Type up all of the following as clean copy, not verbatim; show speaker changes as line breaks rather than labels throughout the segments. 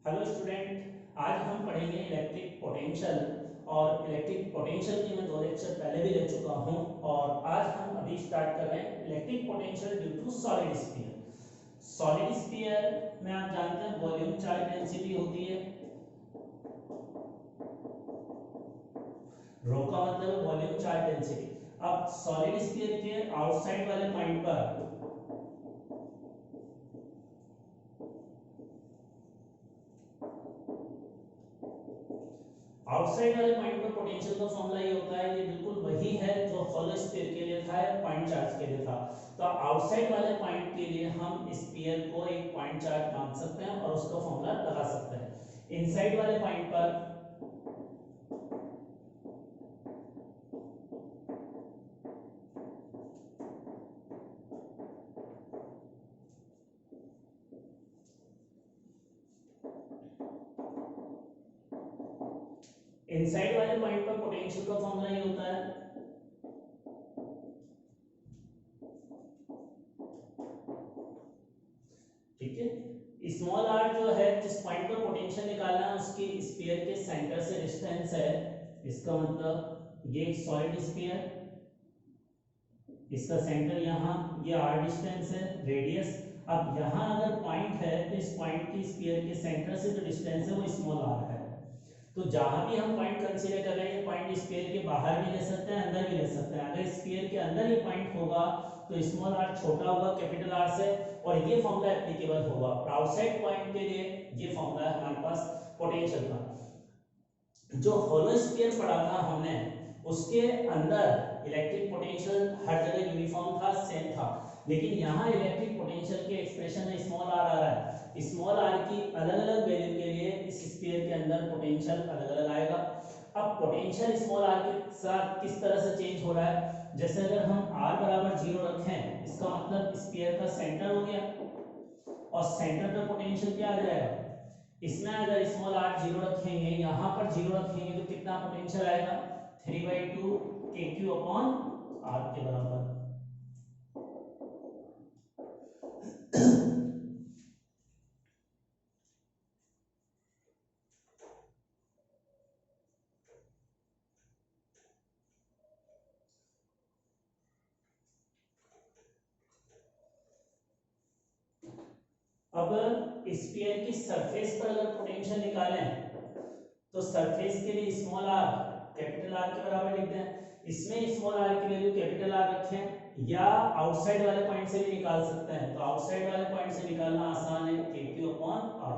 Hello student, आज हम पढ़ेंगे इलेक्ट्रिक पोटेंशियल। और इलेक्ट्रिक पोटेंशियल की मैं 2 लेक्चर पहले भी ले चुका हूं। और आज हम अभी स्टार्ट कर रहे हैं electric potential due to solid sphere. Solid sphere में आप जानते हैं वॉल्यूम चार्ज डेंसिटी होती है। रो का मतलब है वॉल्यूम चार्ज डेंसिटी। अब सॉलिड स्फीयर के आउटसाइड वाले पॉइंट पर आउटसाइड वाले पॉइंट पर पोटेंशियल का फॉर्मूला ये होता है, ये बिल्कुल वही है जो होलो स्फीयर के लिए था या पॉइंट चार्ज के लिए था। तो आउटसाइड वाले पॉइंट के लिए हम स्फीयर को एक पॉइंट चार्ज मान सकते हैं और उसका फॉर्मूला लगा सकते हैं। इनसाइड वाले पॉइंट पर इनसाइड वाले पॉइंट पर पोटेंशियल का फॉर्मूला ये होता है, ठीक है। स्मॉल आर जो है, जिस पॉइंट पर पोटेंशियल निकालना है उसकी स्फीयर के सेंटर से डिस्टेंस है। इसका मतलब ये सॉलिड स्फीयर, इसका सेंटर यहाँ, ये आर डिस्टेंस है, रेडियस। अब यहाँ अगर पॉइंट है तो इस पॉइंट की स्फीयर के सेंटर से जो डिस्टेंस है वो स्मॉल आर है। तो जहां भी हम पॉइंट कंसीडर कर रहे हैं, ये पॉइंट स्फीयर के बाहर भी ले सकते हैं, अंदर भी ले सकते हैं। अगर स्फीयर के अंदर ये पॉइंट होगा तो स्मॉल आर छोटा होगा कैपिटल आर से, और ये फॉर्मूला एप्लीकेबल होगा। और आउटसाइड पॉइंट के लिए ये फॉर्मूला है हमारे पास पोटेंशियल का। जो होलो स्फीयर पढ़ा था हमने, उसके अंदर इलेक्ट्रिक पोटेंशियल हर जगह यूनिफॉर्म था, सेम था। लेकिन यहाँ इलेक्ट्रिक पोटेंशियल के एक्सप्रेशन में स्मॉल आर आ रहा है। स्मॉल आर की अलग अलग वैल्यू के लिए इस स्फीयर के अंदर पोटेंशियल अलग अलग आएगा। अब पोटेंशियल स्मॉल आर के साथ किस तरह से चेंज हो रहा है, जैसे अगर हम आर बराबर 0 रखें, इसका मतलब स्फीयर का सेंटर हो गया, और सेंटर पे पोटेंशियल क्या आ जाएगा। इसमें अगर स्मॉल आर 0 रखेंगे, यहाँ पर 0 रखेंगे, तो कितना पोटेंशियल आएगा, 3/2 के क्यू अपॉन आर के बराबर। अब स्फीयर की सरफेस पर अगर पोटेंशियल निकालें, तो सरफेस के लिए स्मॉल आर कैपिटल आर के बराबर लिखते हैं। इसमें स्मॉल आर की वैल्यू कैपिटल आर रखें, या आउटसाइड वाले पॉइंट से भी निकाल सकते हैं। तो आउटसाइड वाले पॉइंट से निकालना आसान है, के क्यू अपॉन आर।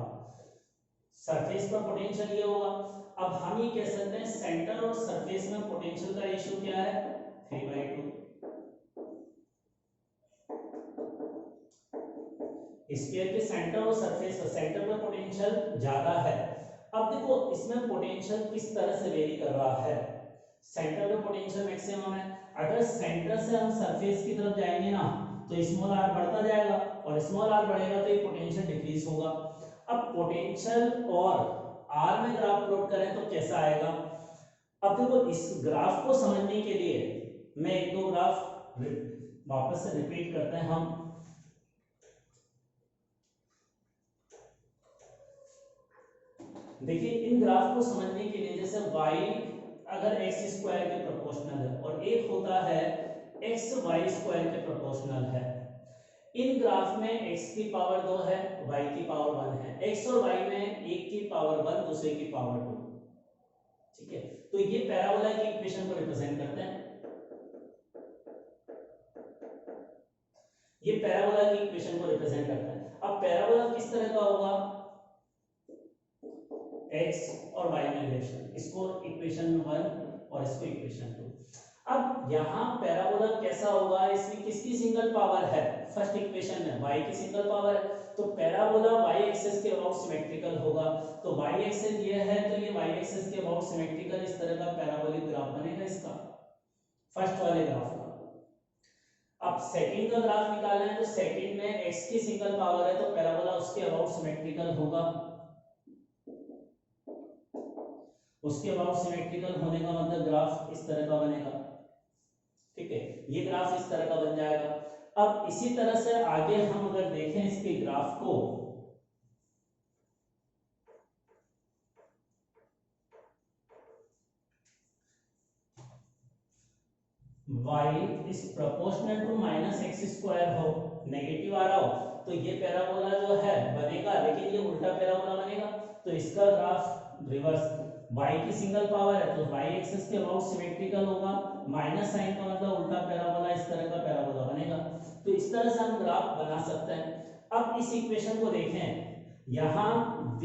सरफेस पर पोटेंशियल ये होगा। अब हम ये कह सकते हैं सेंटर और सरफेस में पोटेंशियल का रेशियो क्या है, 3/2। स्फीयर के सेंटर और सरफेस पर, सेंटर पर पोटेंशियल ज्यादा है। अब देखो इसमें पोटेंशियल किस तरह से वेरी कर रहा है। सेंटर पे पोटेंशियल मैक्सिमम है, अगर सेंटर से हम सरफेस की तरफ जाएंगे ना, तो स्मॉल आर बढ़ता जाएगा, और स्मॉल आर बढ़ेगा तो ये पोटेंशियल डिक्रीज होगा। अब पोटेंशियल और आर में ग्राफ प्लॉट करें तो कैसा आएगा। अब देखो इस ग्राफ को समझने के लिए मैं एक दो ग्राफ वापस से रिपीट करते हैं हम। देखिए इन ग्राफ को समझने के लिए, जैसे y अगर x स्क्वायर के प्रोपोर्शनल है, और एक होता है x y स्क्वायर के प्रोपोर्शनल है। इन ग्राफ में x की पावर 2 है, y की पावर 1 है। x और y में एक की पावर 1, दूसरे की पावर 2। ठीक है, तो ये पैराबोला की इक्वेशन को रिप्रेजेंट करते हैं। ये पैराबोला की इक्वेशन को रिप्रेजेंट करता है। अब पैराबोला किस तरह का होगा, x और y में रिलेशन, इसको इक्वेशन 1 और इसको इक्वेशन 2। अब यहाँ पैराबोला कैसा होगा, इसमें किसकी सिंगल पावर है, फर्स्ट इक्वेशन में y की सिंगल पावर है, तो पैराबोला y एक्सिस के अबाउट सिमेट्रिकल होगा। तो y एक्सिस ये है, तो ये y एक्सिस के अबाउट सिमेट्रिकल, इस तरह का पैराबोलिक ग्राफ बनेगा इसका, फर्स्ट वाले ग्राफ का। अब सेकंड का ग्राफ निकालना है, तो सेकंड में x की सिंगल पावर है, तो पैराबोला उसके अबाउट सिमेट्रिकल होगा। उसके अबाउट सिमेट्रिकल होने का मतलब ग्राफ इस तरह का बनेगा। ठीक है, ये ग्राफ इस तरह का बन जाएगा। अब इसी तरह से आगे हम अगर देखें इसके ग्राफ को, y is proportional to minus X square हो, नेगेटिव आ रहा हो, तो ये पैराबोला जो है बनेगा, लेकिन ये उल्टा पैराबोला बनेगा। तो इसका ग्राफ रिवर्स, y की सिंगल पावर है तो y एक्सिस के अबाउट सिमेट्रिकल होगा, माइनस साइन का मतलब उल्टा पैराबोला, इस तरह का पैराबोला बनेगा। तो इस तरह से हम ग्राफ बना सकते हैं। अब इस इक्वेशन को देखें, यहां v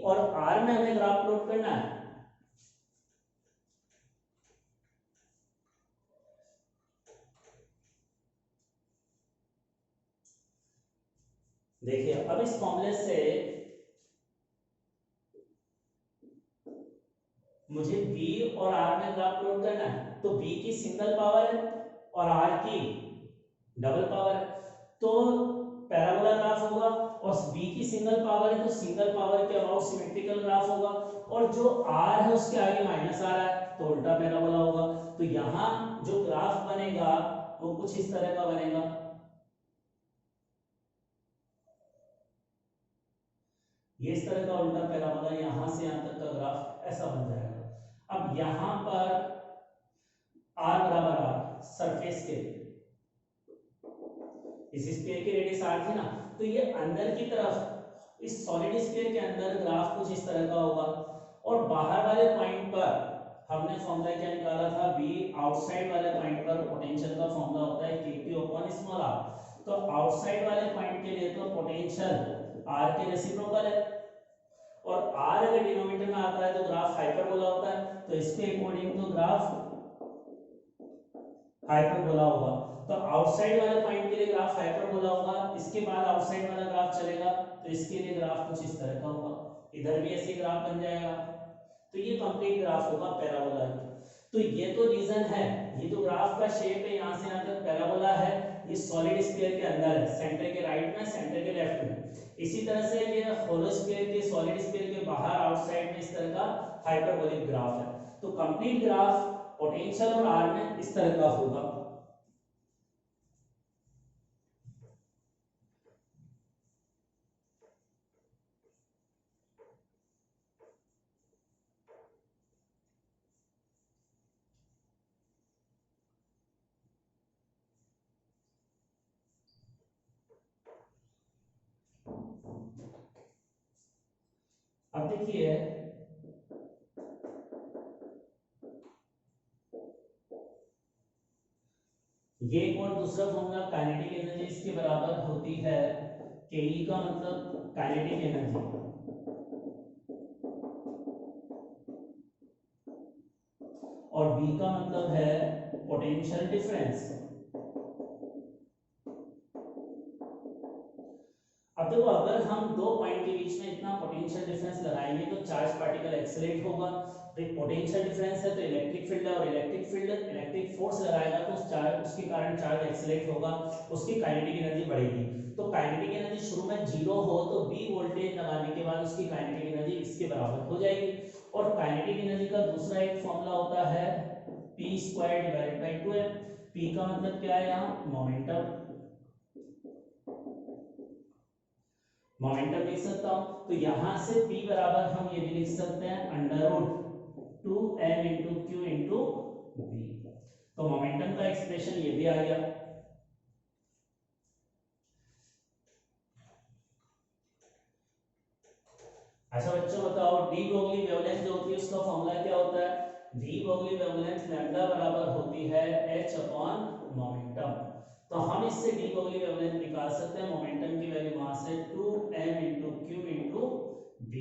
और r में हमें ग्राफ प्लॉट करना है। देखिए अब इस फॉर्मूले से मुझे v और r में ग्राफ प्लॉट करना है। तो v की सिंगल पावर है और r की डबल पावर है, तो पैराबोला ग्राफ होगा। और v की सिंगल पावर है तो सिंगल पावर के अबाउट सिमेट्रिकल ग्राफ होगा, और जो r है उसके आगे माइनस आ रहा है तो उल्टा पैराबोला होगा। तो यहाँ जो ग्राफ बनेगा वो कुछ इस तरह का बनेगा। ये इस तरह का उल्टा पैराबोला, यहां से यहां तक का ग्राफ ऐसा बन जाएगा। अब यहां पर r बराबर r सरफेस के, इस स्फीयर की रेडियस r थी ना, तो ये अंदर की तरफ इस सॉलिड स्फीयर के अंदर ग्राफ कुछ इस तरह का होगा। और बाहर वाले पॉइंट पर हमने फॉर्मूला क्या निकाला था, v आउटसाइड वाले पॉइंट पर पोटेंशियल का फॉर्मूला होता है kq/r। तो आउटसाइड वाले पॉइंट के लिए तो पोटेंशियल r के रेसिप्रोकल है, और r अगर डिनोमिनेटर में आता है तो ग्राफ हाइपरबोला होता है, तो इसके अकॉर्डिंग तो ग्राफ हाइपरबोला होगा। तो आउटसाइड वाले पॉइंट के लिए ग्राफ हाइपरबोला होगा, इसके बाद आउटसाइड वाला ग्राफ चलेगा तो इसके लिए ग्राफ कुछ इस तरह का होगा, इधर भी ऐसे ग्राफ बन जाएगा। तो ये कंप्लीट ग्राफ होगा पैराबोला की। तो ये तो रीजन है, ये जो ग्राफ का शेप है यहाँ से यहाँ तक पैराबोला है, ये सॉलिड स्फीयर के अंदर है, सेंटर के राइट में, सेंटर के लेफ्ट में। इसी तरह से ये होलो स्फीयर के, सॉलिड स्फीयर के बाहर आउटसाइड में इस तरह का हाइपरबोलिक ग्राफ है। तो कंप्लीट ग्राफ पोटेंशियल और आर में इस तरह का होगा। अब देखिए ये एक और दूसरा फॉर्मूला, काइनेटिक एनर्जी इसके बराबर होती है के ई का मतलब काइनेटिक एनर्जी, और बी का मतलब है पोटेंशियल डिफरेंस। अब देखो अगर हम दो पॉइंट के बीच में इतना पोटेंशियल डिफरेंस लगाएंगे तो चार्ज पार्टिकल एक्सेलरेट होगा। तो एक पोटेंशियल डिफरेंस है तो इलेक्ट्रिक फील्ड है, और इलेक्ट्रिक फील्ड इलेक्ट्रिक फोर्स लगाएगा तो उस चार्ज, उसके कारण चार्ज एक्सेलरेट होगा, उसकी काइनेटिक एनर्जी बढ़ेगी। तो काइनेटिक एनर्जी शुरू में 0 हो तो b वोल्टेज लगाने के बाद उसकी काइनेटिक एनर्जी इसके बराबर हो जाएगी। और काइनेटिक एनर्जी का दूसरा एक फॉर्मूला होता है p²/2m। p का मतलब क्या है, यहाँ मोमेंटम, मोमेंटम लिख सकता हूं। तो यहां से p बराबर हम ये भी लिख सकते हैं √2m × q × v। तो मोमेंटम का एक्सप्रेशन ये भी आ गया। अच्छा बच्चों बताओ, डी ब्रोगली वेवलेंथ जो होती है उसका फॉर्मूला क्या होता है? डी ब्रोगली वेवलेंथ लैम्डा बराबर होती है h/मोमेंटम। तो हम इससे डी ब्रोगली वेवलेंथ निकाल सकते हैं, मोमेंटम की वैल्यू वहां से 2m × q × v।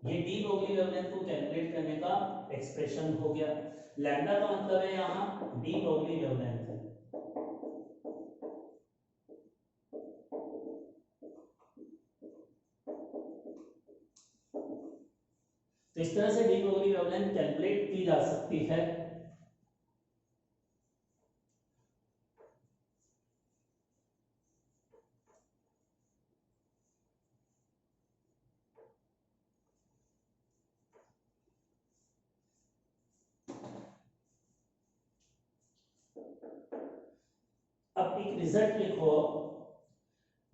ये डी ब्रोगली वेवलेंथ को कैलकुलेट करने का एक्सप्रेशन हो गया। लैम्डा का मतलब है यहाँ डी ब्रोगली वेवलेंथ। तो इस तरह से डी ब्रोगली वेवलेंथ कैलकुलेट की जा सकती है। अब एक रिजल्ट लिखो,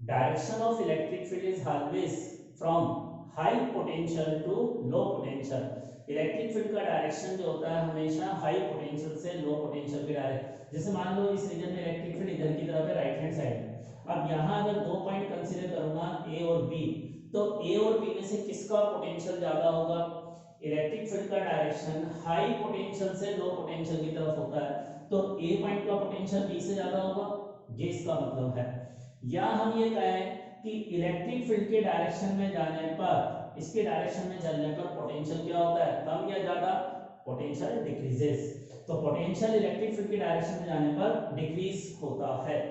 direction of electric field is always from high potential to low potential. Electric field का डायरेक्शन जो होता है हमेशा हाई पोटेंशियल से लो पोटेंशियल की डायरेक्शन, जैसे मान लो इस रीजन में इलेक्ट्रिक फील्ड इधर की तरफ है, राइट हैंड साइड में। अब यहाँ अगर दो पॉइंट कंसीडर करूंगा ए और बी, तो ए और बी में से किसका पोटेंशियल ज्यादा होगा? इलेक्ट्रिक फील्ड का डायरेक्शन हाई पोटेंशियल से लो पोटेंशियल की तरफ होता है, तो ए पॉइंट का पोटेंशियल बी से ज्यादा होगा, ये इसका मतलब है। या हम ये कहें कि इलेक्ट्रिक फील्ड के डायरेक्शन में जाने पर, इसके डायरेक्शन में चलने पर पोटेंशियल क्या होता है, कम या ज्यादा? Potential decreases. तो पोटेंशियल इलेक्ट्रिक फील्ड के डायरेक्शन में जाने पर डिक्रीज होता है।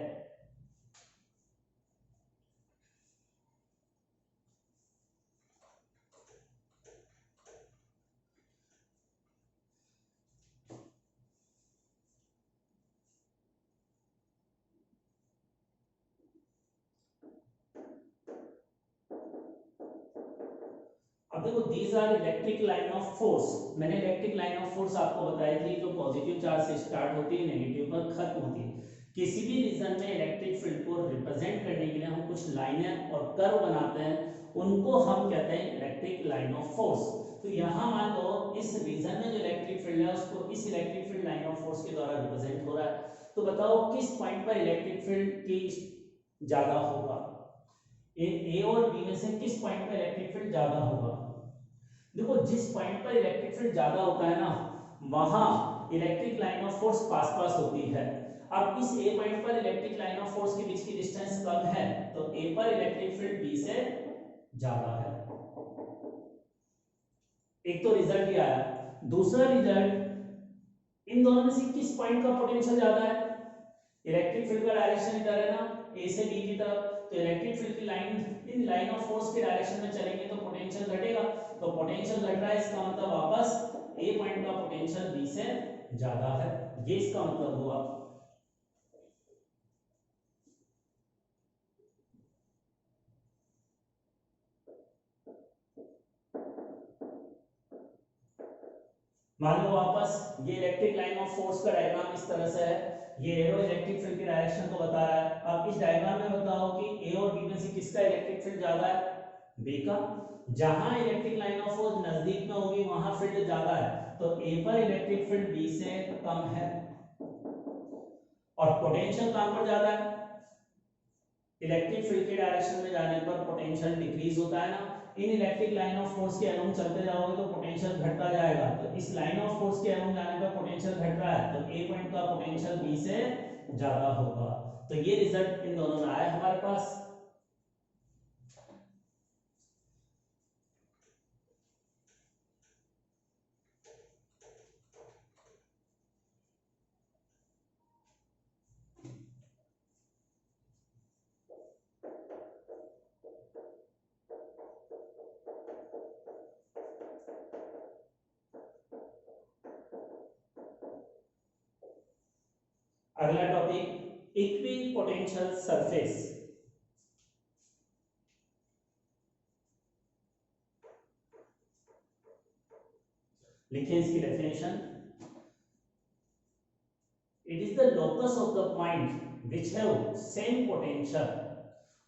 अब देखो these are electric line of force. मैंने इलेक्ट्रिक लाइन ऑफ फोर्स आपको बताई थी, जो पॉजिटिव चार्ज से स्टार्ट होती है, नेगेटिव पर खत्म होती है। किसी भी रीजन में इलेक्ट्रिक फील्ड को रिप्रेजेंट करने के लिए हम कुछ लाइनें और कर्व बनाते हैं, उनको हम कहते हैं इलेक्ट्रिक लाइन ऑफ फोर्स। तो यहाँ मान लो इस रीजन में जो इलेक्ट्रिक फील्ड है उसको इस electric field line of force के द्वारा रिप्रेजेंट हो रहा है। तो बताओ किस पॉइंट पर इलेक्ट्रिक फील्ड की ज्यादा होगा? ए और बी में से किस पॉइंट पर इलेक्ट्रिक फील्ड ज्यादा होगा? देखो जिस पॉइंट पर इलेक्ट्रिक फील्ड ज्यादा होता है ना, वहां electric line of force pass पास होती है। अब इस ए पॉइंट पर इलेक्ट्रिक लाइन ऑफ फोर्स के बीच की डिस्टेंस कम है, तो ए पर इलेक्ट्रिक फील्ड बी से ज्यादा है। एक तो रिजल्ट ये आया। दूसरा रिजल्ट, इन दोनों में से किस पॉइंट का पोटेंशियल ज्यादा है? इलेक्ट्रिक फील्ड का डायरेक्शन इधर है ना, ए से बी की तरफ, तो इलेक्ट्रिक फील्ड की line in line of force के डायरेक्शन में चलेंगे तो पोटेंशियल घटेगा। तो पोटेंशियल घट रहा है, इसका मतलब वापस ए पॉइंट का पोटेंशियल बी से ज्यादा है, ये इसका मतलब हुआ। मान लो वापस ये इलेक्ट्रिक लाइन ऑफ फोर्स का डायग्राम इस तरह से है, ये एरो इलेक्ट्रिक फील्ड के डायरेक्शन को बता रहा है। अब इस डायग्राम में बताओ कि ए और बी में से किसका इलेक्ट्रिक फील्ड ज्यादा है? बी का। जहां इलेक्ट्रिक लाइन ऑफ फोर्स नजदीक में होगी वहां फील्ड ज्यादा है, तो ए पर इलेक्ट्रिक फील्ड बी से कम है। और पोटेंशियल कहां पर ज्यादा है? इलेक्ट्रिक फील्ड के डायरेक्शन में जाने पर पोटेंशियल डिक्रीज होता है ना। इन इलेक्ट्रिक लाइन ऑफ फोर्स के अलोंग चलते जाओगे तो पोटेंशियल घटता जाएगा, तो इस लाइन ऑफ फोर्स के अलोंग जाने पर पोटेंशियल घट रहा है, तो ए पॉइंट का पोटेंशियल बी से ज्यादा होगा। तो ये रिजल्ट इन दोनों में आया हमारे पास। अगला टॉपिक, इक्विपोटेंशियल सरफेस। लिखिए इसकी definition. It is the locus of the point which have same potential.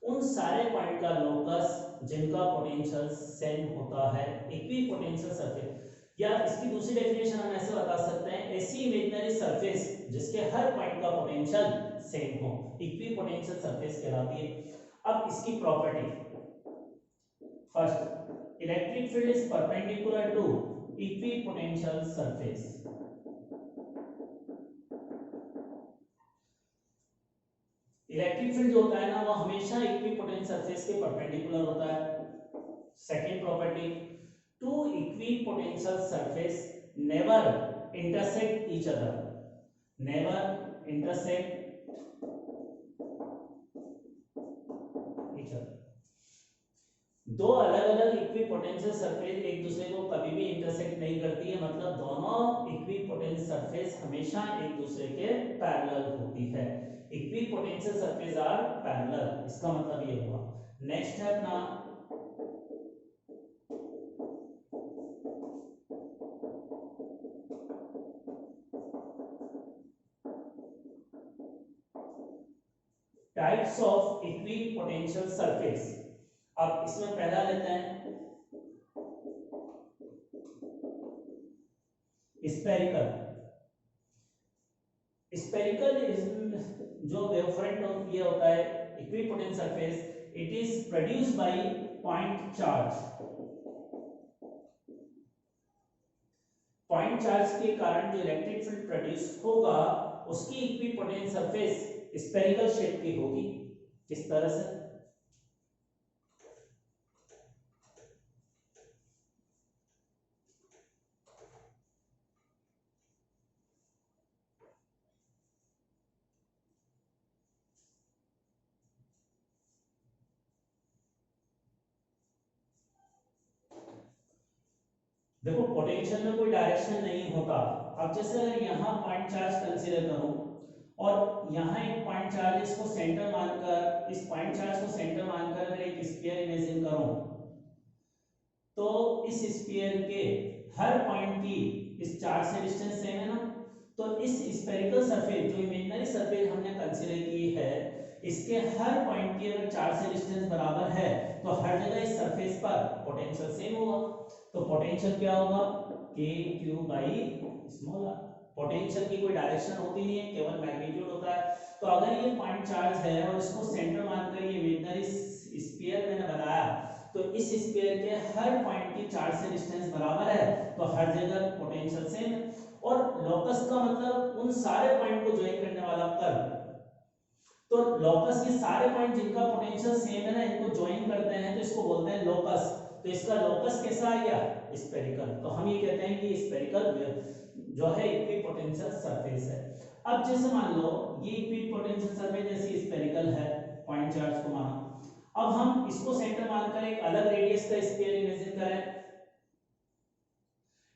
उन सारे पॉइंट का लोकस जिनका पोटेंशियल सेम होता है, इक्विपोटेंशियल सरफेस। या इसकी दूसरी डेफिनेशन हम ऐसे बता सकते हैं, ऐसी इमेजिनरी सरफेस जिसके हर पॉइंट का पोटेंशियल सेम हो, इक्विपोटेंशियल सरफेस कहलाती है। अब इसकी property, first electric field is perpendicular to equipotential surface. Electric field जो होता है ना वो हमेशा इक्विपोटेंशियल सरफेस के परपेंडिकुलर होता है। Second property, two equipotential surface never intersect each other, never intersect each other. दो अलग अलग इक्विपोटेंशियल सरफेस एक दूसरे को कभी भी इंटरसेक्ट नहीं करती है, मतलब दोनों इक्विपोटेंशियल सरफेस हमेशा एक दूसरे के पैरेलल होती है। इक्विपोटेंशियल सरफेस आर पैरेलल, इसका मतलब ये हुआ। नेक्स्ट है अपना टाइप्स ऑफ इक्विपोटेंशियल सरफेस। अब इसमें पहला लेते हैं स्पेरिकल स्पेरिकल जो वेव फ्रंट ये होता है equipotential surface, it is produced by point charge. Point charge के कारण जो इलेक्ट्रिक फील्ड प्रोड्यूस होगा उसकी इक्विपोटेंट सरफेस स्पेरिकल शेप की होगी। इस तरह से देखो पोटेंशियल में कोई डायरेक्शन नहीं होता। अब जैसे अगर यहाँ पॉइंट चार्ज कंसीडर करूं और यहाँ एक पॉइंट चार्ज, इसको सेंटर मानकर, इस पॉइंट चार्ज को सेंटर मानकर अगर एक स्फीयर इमेजिन करूं, तो इस स्फीयर के हर पॉइंट की इस चार्ज से डिस्टेंस सेम है ना, तो इस स्फेरिकल सरफेस जो इमेजिनरी सरफेस हमने कंसीडर की है, इसके हर पॉइंट की अगर चार्ज से डिस्टेंस बराबर है तो हर जगह इस सरफेस पर पोटेंशियल सेम होगा। तो पोटेंशियल क्या होगा, K Q by small R. Potential की कोई डायरेक्शन होती नहीं है, केवल मैग्नीट्यूड होता है। तो अगर ये पॉइंट चार्ज है और इसको सेंटर मानकर ये इमेजिनरी स्फीयर मैंने बनाया, तो इस स्फीयर के हर पॉइंट की चार्ज से डिस्टेंस बराबर है, तो हर जगह पोटेंशियल सेम है। और लोकस का मतलब उन सारे पॉइंट को ज्वाइन करने वाला कर्व। तो लोकस के सारे पॉइंट जिनका पोटेंशियल सेम है ना, इनको ज्वाइन करते हैं तो इसको बोलते हैं लोकस। तो इसका लोकस कैसा आ गया, स्फेरिकल। तो हम ये कहते हैं कि स्फेरिकल जो है इक्विपोटेंशियल सरफेस है। अब जैसे मान लो ये इक्विपोटेंशियल सरफेस जैसी स्फेरिकल है, पॉइंट चार्ज को मानो, अब हम इसको सेंटर मानकर एक अलग रेडियस का स्फीयर इमेजिन करें,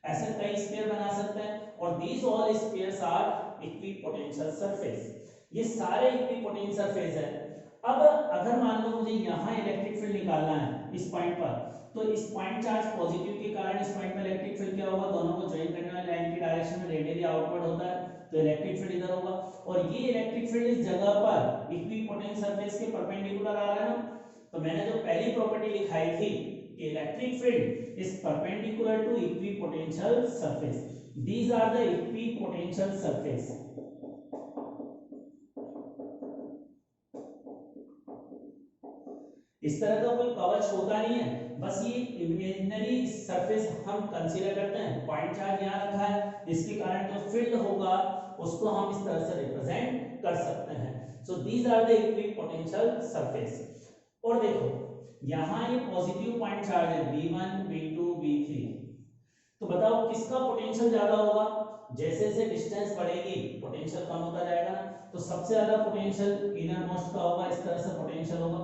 ऐसे कई स्फीयर बना सकते हैं, और these all spheres are equipotential surface. ये सारे इक्विपोटेंशियल सरफेस है। अब अगर मान लो मुझे यहाँ इलेक्ट्रिक फील्ड निकालना है इस पॉइंट पर, तो इस पॉइंट चार्ज पॉजिटिव के कारण इस पॉइंट पर इलेक्ट्रिक फील्ड क्या होगा, दोनों को ज्वाइन करने वाली लाइन की डायरेक्शन में रेडियली आउटवर्ड होता है, तो इलेक्ट्रिक फील्ड इधर होगा। और ये इलेक्ट्रिक फील्ड इस जगह पर इक्विपोटेंशियल सरफेस के परपेंडिकुलर आ रहा है ना। तो मैंने जो पहली प्रॉपर्टी लिखाई थी कि electric field is perpendicular to equipotential surface, these are the equipotential surface। इस तरह का कोई कवच होता नहीं है, बस ये इमेजिनरी सरफेस हम कंसीडर करते हैं। पॉइंट चार्ज यहाँ रखा है, इसके कारण जो फील्ड होगा उसको हम इस तरह से रिप्रेजेंट कर सकते हैं। So these are the equipotential surface. और देखो यहाँ ये पॉजिटिव पॉइंट चार्ज है V1 V2 V3, तो बताओ किसका पोटेंशियल ज्यादा होगा। जैसे जैसे डिस्टेंस बढ़ेगी पोटेंशियल कम होता जाएगा, तो सबसे ज्यादा पोटेंशियल इनर मोस्ट का होगा, इस तरह से पोटेंशियल होगा।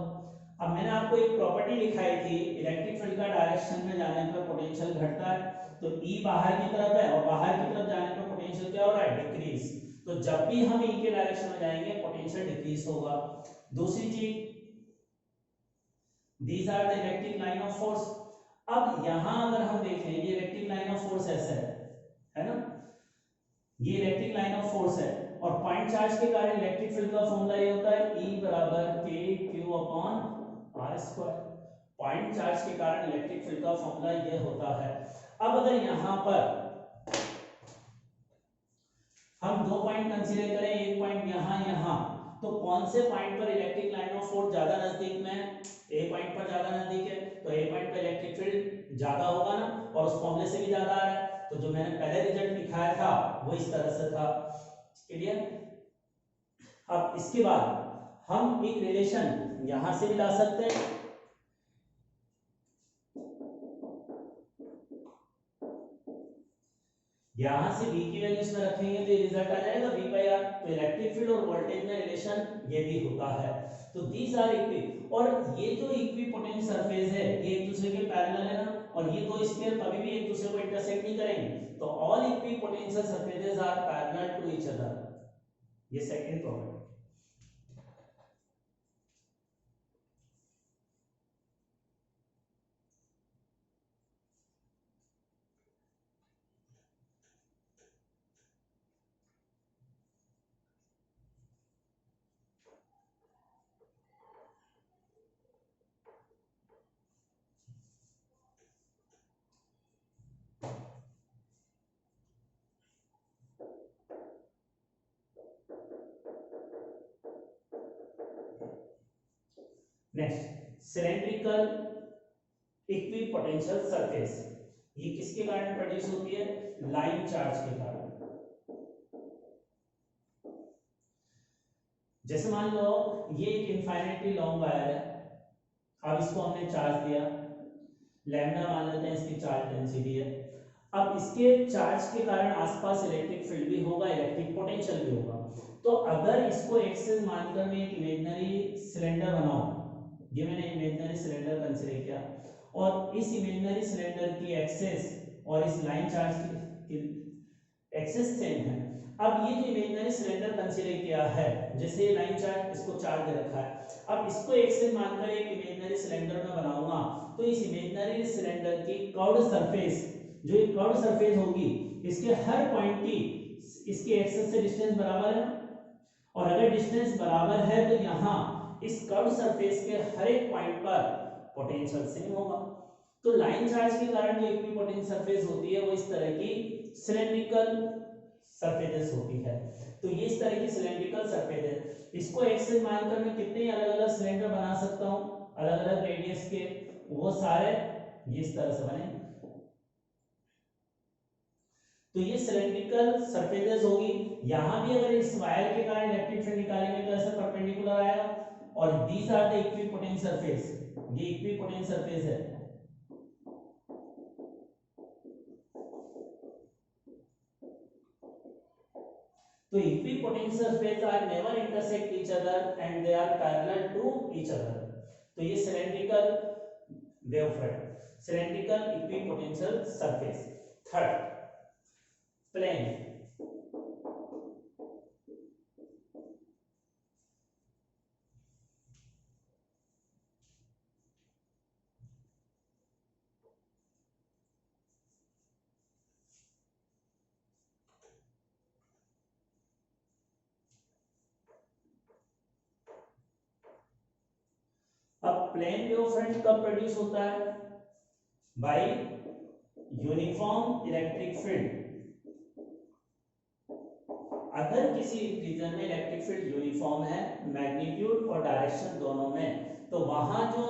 अब मैंने आपको एक प्रॉपर्टी लिखाई थी, इलेक्ट्रिक फील्ड का डायरेक्शन में जाने पर पोटेंशियल घटता है, तो E बाहर की तरफ है और बाहर की तरफ जाने पर पोटेंशियल क्या हो रहा है, डिक्रीज। तो जब भी हम E के डायरेक्शन में जाएंगे पोटेंशियल डिक्रीज होगा। दूसरी चीज, these are the electric line of force। अब यहां अगर हम देखें ये इलेक्ट्रिक लाइन ऑफ फोर्स ऐसा है ना, ये इलेक्ट्रिक लाइन ऑफ फोर्स है, और पॉइंट चार्ज के कारण इलेक्ट्रिक फील्ड का फॉर्मूला ये होता है E बराबर k q upon r square. Point charge के कारण इलेक्ट्रिक फील्ड का फॉर्मूला ये होता है। अब अगर यहां पर हम दो पॉइंट कंसीडर करें, एक पॉइंट यहाँ, तो कौन से पॉइंट पर इलेक्ट्रिक लाइन ऑफ फोर्स ज्यादा नजदीक में है, ए पॉइंट पर ज्यादा नजदीक है, तो ए पॉइंट पर इलेक्ट्रिक फील्ड ज्यादा होगा ना, और उस फॉर्मूले से भी ज्यादा आ रहा है। तो जो मैंने पहले रिजल्ट दिखाया था वो इस तरह से था। क्लियर। अब इसके बाद हम एक रिलेशन यहां से भी ला सकते हैं, यहां से V की वैल्यू इसमें रखेंगे तो ये रिजल्ट आ जाएगा V बाई R। तो इलेक्ट्रिक फील्ड और वोल्टेज में रिलेशन ये भी होता है। तो दीज आर इक्वी, और ये जो इक्विपोटेंशियल सरफेस है ये एक दूसरे के पैरेलल है ना, और ये दो स्फीयर कभी भी एक दूसरे को इंटरसेक्ट नहीं करेंगे। तो all equipotential surfaces are parallel to each other, ये second property. Next cylindrical equipotential surface, ये किसके कारण प्रोड्यूस होती है? लाइन चार्ज के कारण। जैसे मान लो ये एक इनफाइनाइटली लॉन्ग वायर है, अब इसको हमने चार्ज दिया, लैम्डा मान लेते हैं इसकी चार्ज डेंसिटी है। अब इसके चार्ज के कारण आसपास इलेक्ट्रिक फील्ड भी होगा, इलेक्ट्रिक पोटेंशियल भी होगा। तो अगर इसको एक्सेस मानकर मैं एक इमेजिनरी सिलेंडर बनाऊं, ये मैंने इमेजिनरी सिलेंडर कंसीडर किया, और इस इमेजिनरी सिलेंडर की एक्सेस और इस लाइन चार्ज की एक्सेस सेम है। अब ये जो इमेजिनरी सिलेंडर कंसीडर किया है, जैसे लाइन चार्ज इसको चार्ज दे रखा है, अब इसको एक्सेस मानकर एक इमेजिनरी सिलेंडर में बनाऊंगा, तो इस इमेजिनरी सिलेंडर की कर्व्ड सरफेस, जो एक कर्व्ड सरफेस होगी, इसके हर पॉइंट की इसके एक्सेस से डिस्टेंस बराबर है, और अगर डिस्टेंस बराबर है तो यहाँ इस कर्व्ड सरफेस के हर एक पॉइंट पर पोटेंशियल सेम होगा। तो लाइन चार्ज के कारण जो इक्विपोटेंशियल सरफेस होती है वो इस तरह की सिलेंड्रिकल सरफेसेस होती है। तो ये इस तरह की सिलेंड्रिकल सरफेस है, इसको एक्सेस मानकर मैं कितने अलग अलग सिलेंडर बना सकता हूँ अलग अलग रेडियस के, वो सारे ये इस तरह से बने। तो ये सिलेंड्रिकल सरफेसेस होगी। यहां भी अगर इस वायर के कारण इलेक्ट्रिक फील्ड निकालेंगे तो ऐसा परपेंडिकुलर आएगा, और these are the equipotential surface, ये इक्विपोटेंशियल सरफेस है। तो equipotential surface are never intersect each other and they are parallel to each other. तो ये cylindrical wave front, cylindrical equipotential surface. Third plane, अब प्लेन वेव फ्रंट कब produce होता है? By uniform electric field. अगर किसी रीजन में electric field uniform है, मैग्नीट्यूड और डायरेक्शन दोनों में, तो वहां जो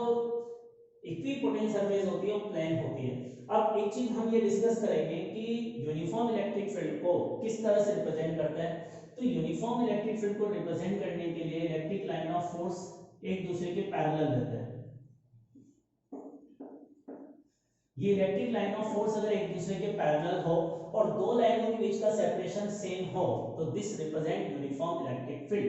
इक्विपोटेंशियल सरफेस होती है वो प्लेन होती है। अब एक चीज हम ये डिस्कस करेंगे कि यूनिफॉर्म इलेक्ट्रिक फील्ड को किस तरह से रिप्रेजेंट करते हैं। तो यूनिफॉर्म इलेक्ट्रिक फील्ड को रिप्रेजेंट करने के लिए इलेक्ट्रिक लाइन ऑफ फोर्स एक दूसरे के पैरेलल रहते हैं। ये इलेक्ट्रिक लाइन ऑफ फोर्स अगर एक दूसरे के पैरेलल हो और दो लाइनों के बीच का सेपरेशन सेम हो, तो this represent uniform electric field.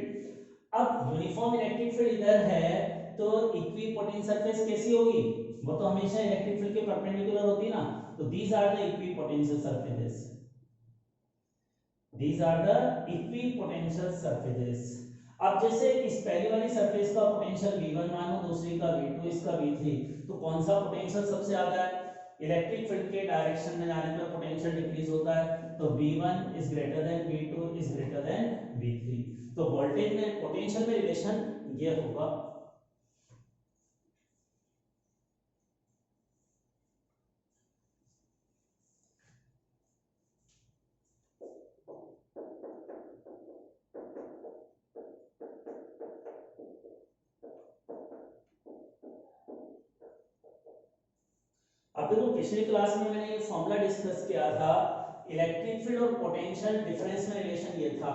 अब यूनिफॉर्म इलेक्ट्रिक फील्ड इधर है तो इक्विपोटेंशियल सरफेस कैसी होगी? वो तो हमेशा इलेक्ट्रिक फील्ड के परपेंडिकुलर होती है ना। तो these are the equipotential surfaces, these are the equipotential surfaces. अब जैसे इस पहली वाली सरफेस का पोटेंशियल v1 मानो, दूसरी का v2, इसका v3, तो कौन सा पोटेंशियल सबसे ज्यादा है? इलेक्ट्रिक फील्ड के डायरेक्शन में जाने पर पोटेंशियल डिक्रीज होता है, तो v1 is greater than v2 is greater than v3। तो वोल्टेज में पोटेंशियल में रिलेशन ये होगा। अब देखो पिछली क्लास में मैंने ये फॉर्मूला डिस्कस किया था, इलेक्ट्रिक फील्ड और पोटेंशियल डिफरेंस में रिलेशन ये था।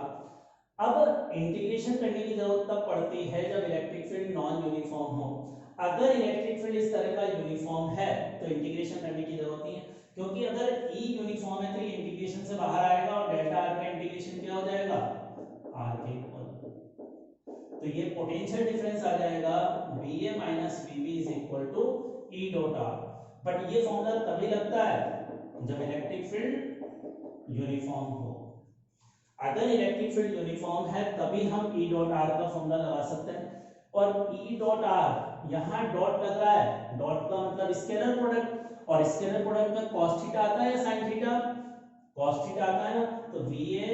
अब इंटीग्रेशन करने की जरूरत तब पड़ती है जब इलेक्ट्रिक फील्ड नॉन यूनिफॉर्म हो। अगर इलेक्ट्रिक फील्ड इस तरह का यूनिफॉर्म है तो इंटीग्रेशन करने की जरूरत नहीं है, क्योंकि अगर ई यूनिफॉर्म है तो ये इंटीग्रेशन से बाहर आएगा और डेल्टा आर का इंटीग्रेशन क्या हो जाएगा? आर के इक्वल। तो ये पोटेंशियल डिफरेंस आ जाएगा VA minus VB is equal to E dot R. But ये फॉर्मूला तभी लगता है जब इलेक्ट्रिक फील्ड यूनिफॉर्म हो। अगर इलेक्ट्रिक फील्ड यूनिफॉर्म है तभी हम ई डॉट आर का फॉर्मूला लगा सकते हैं। और ई डॉट आर यहाँ डॉट लग रहा है, डॉट का मतलब स्केलर प्रोडक्ट, और स्केलर प्रोडक्ट में cos थीटा आता है या sin थीटा? cos थीटा आता है ना। तो VA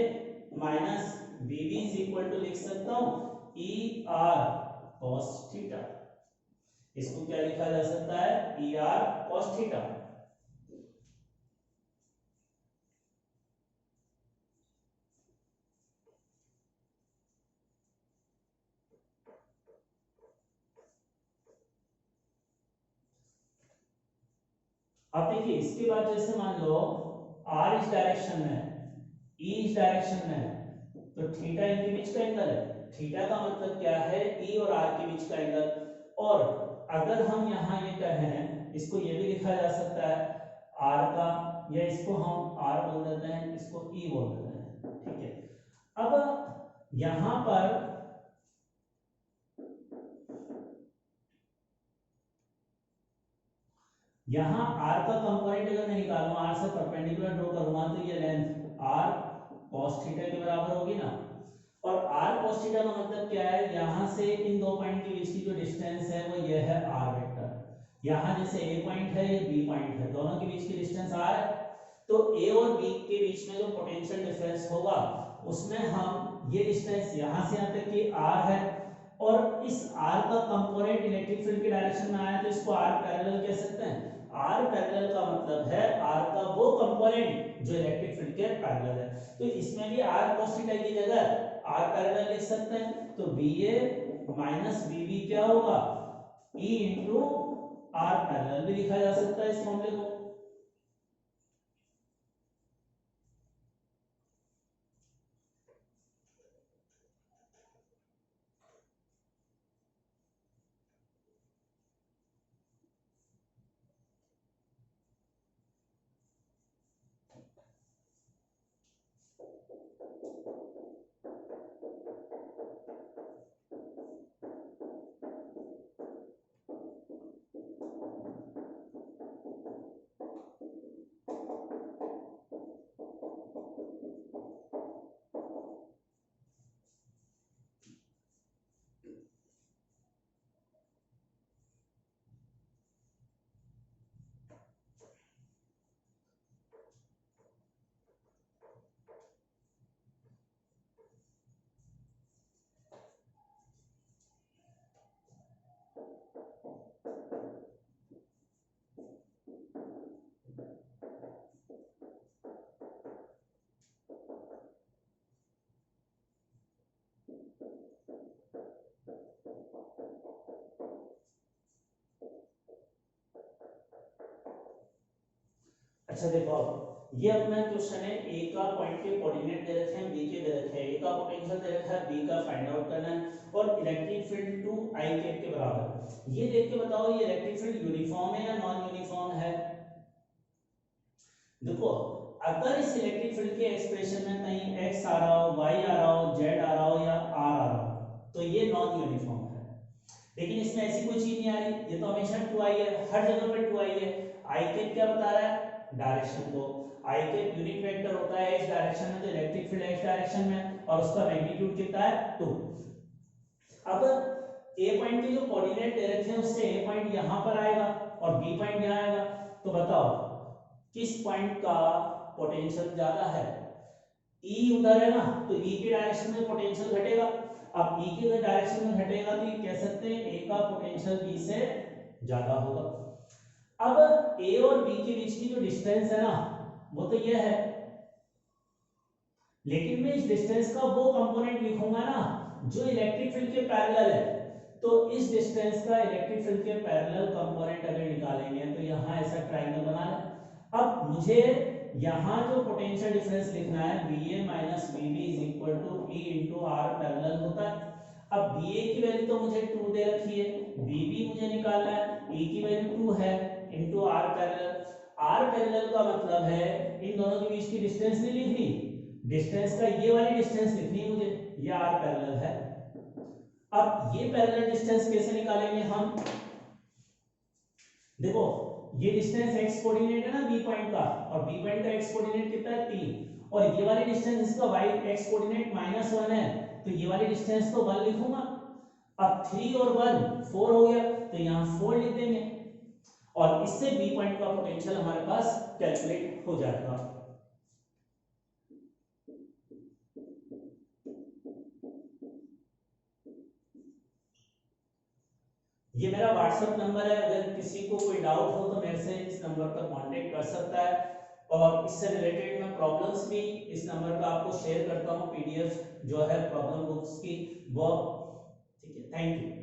minus VB is equal to लिख सकता हूं ई आर cos थीटा। इसको क्या लिखा जा सकता है? E R cos theta. अब देखिए इसके बाद जैसे मान लो आर इस डायरेक्शन में है, ई इस डायरेक्शन में है, तो थीटा इनके बीच का एंगल है। थीटा का मतलब क्या है, ई और आर के बीच का एंगल। और अगर हम यहाँ ये कहें, इसको ये भी लिखा जा सकता है आर का, या इसको हम आर बोल देते हैं, इसको ई बोल देते हैं, ठीक है। अब यहां पर यहाँ r का कंपोनेंट अगर मैं निकालूं, r से परपेंडिकुलर ड्रॉ करूंगा, तो ये लेंथ r cos थीटा के बराबर होगी ना। और r cos थीटा का मतलब क्या है, यहाँ से इन दो पॉइंट के बीच की जो डिस्टेंस है वो ये है r वेक्टर। यहाँ जैसे a पॉइंट है, ये b पॉइंट है, दोनों के बीच की डिस्टेंस r है। तो a और b के बीच में जो पोटेंशियल डिफरेंस होगा, उसमें हम ये डिस्टेंस यहाँ से यहाँ तक की r है, और इस r का कंपोनेंट इलेक्ट्रिक फील्ड की डायरेक्शन में आया, तो इसको r पैरेलल कह सकते हैं। r पैरेलल का मतलब है r का वो कंपोनेंट जो इलेक्ट्रिक फील्ड के पैरेलल है। तो इसमें भी r cos थीटा की जगह r पैरेलल लिख सकते हैं। तो ba माइनस bb क्या होगा, e इंटू r पैरेलल भी लिखा जा सकता है इस फॉर्मूले को। अच्छा देखो, अब ये अपना क्वेश्चन है, ए का पॉइंट के कोऑर्डिनेट दे रखे हैं, बी के दे रखे हैं, ए का पोटेंशियल दे रखा है, बी का फाइंड आउट करना है, और electric field to I cap के बराबर। ये देख के बताओ ये इलेक्ट्रिक फील्ड यूनिफॉर्म है या नॉन यूनिफॉर्म है। देखो अगर इस इलेक्ट्रिक फील्ड के एक्सप्रेशन में कहीं x आ रहा हो, y आ रहा हो, z आ रहा हो या r आ रहा हो, तो ये नॉन यूनिफॉर्म है। लेकिन इसमें ऐसी कोई चीज नहीं आ रही, ये तो हमेशा 2i है, हर जगह पे 2i है। i कैप क्या बता रहा है, डायरेक्शन को। i कैप यूनिट वेक्टर होता है x डायरेक्शन में, तो इलेक्ट्रिक फील्ड x डायरेक्शन में, और उसका मैग्नीट्यूड कितना है 2। अब a पॉइंट के जो कोऑर्डिनेट दे रखे हैं, उससे a पॉइंट यहां पर आएगा और b पॉइंट यहां आएगा। तो बताओ किस पॉइंट का पोटेंशियल ज्यादा है। E उधर है ना, तो E के डायरेक्शन में पोटेंशियल घटेगा। अब E के डायरेक्शन में घटेगा, तो ये कह सकते हैं A का पोटेंशियल B से ज्यादा होगा। अब A और B के बीच की जो डिस्टेंस है ना, वो तो ये है, लेकिन मैं इस डिस्टेंस का वो कंपोनेंट लिखूंगा ना जो इलेक्ट्रिक फील्ड के पैरेलल है। तो इस डिस्टेंस का इलेक्ट्रिक फील्ड के पैरेलल कंपोनेंट अगर निकालेंगे, तो यहाँ ऐसा ट्रायंगल बना है। अब मुझे यहाँ जो पोटेंशियल डिफरेंस लिखना है, VA minus VB is equal to E into R parallel होता है। अब VA की वैल्यू तो मुझे 2 दे रखी है, VB मुझे निकालना है, E की वैल्यू 2 है, into R parallel. R parallel का मतलब है इन दोनों के बीच की डिस्टेंस नहीं लिखनी, डिस्टेंस का ये वाली डिस्टेंस लिखनी है मुझे, ये आर पैरेलल है। अब ये पैरेलल डिस्टेंस कैसे निकालेंगे हम, देखो ये डिस्टेंस x कोऑर्डिनेट है ना b पॉइंट का, और b पॉइंट का x कोऑर्डिनेट कितना है 3, और ये वाली डिस्टेंस इसका y x कोऑर्डिनेट -1 है, तो ये वाली डिस्टेंस तो 1 लिखूंगा। अब 3 और 1 4 हो गया, तो यहाँ 4 लिख देंगे, और इससे b पॉइंट का पोटेंशियल हमारे पास कैलकुलेट हो जाएगा। ये मेरा व्हाट्सएप नंबर है, अगर किसी को कोई डाउट हो तो मेरे से इस नंबर पर कांटेक्ट कर सकता है, और इससे रिलेटेड मैं प्रॉब्लम्स भी इस नंबर पर आपको शेयर करता हूँ, PDF जो है प्रॉब्लम बुक्स की वो। ठीक है, थैंक यू।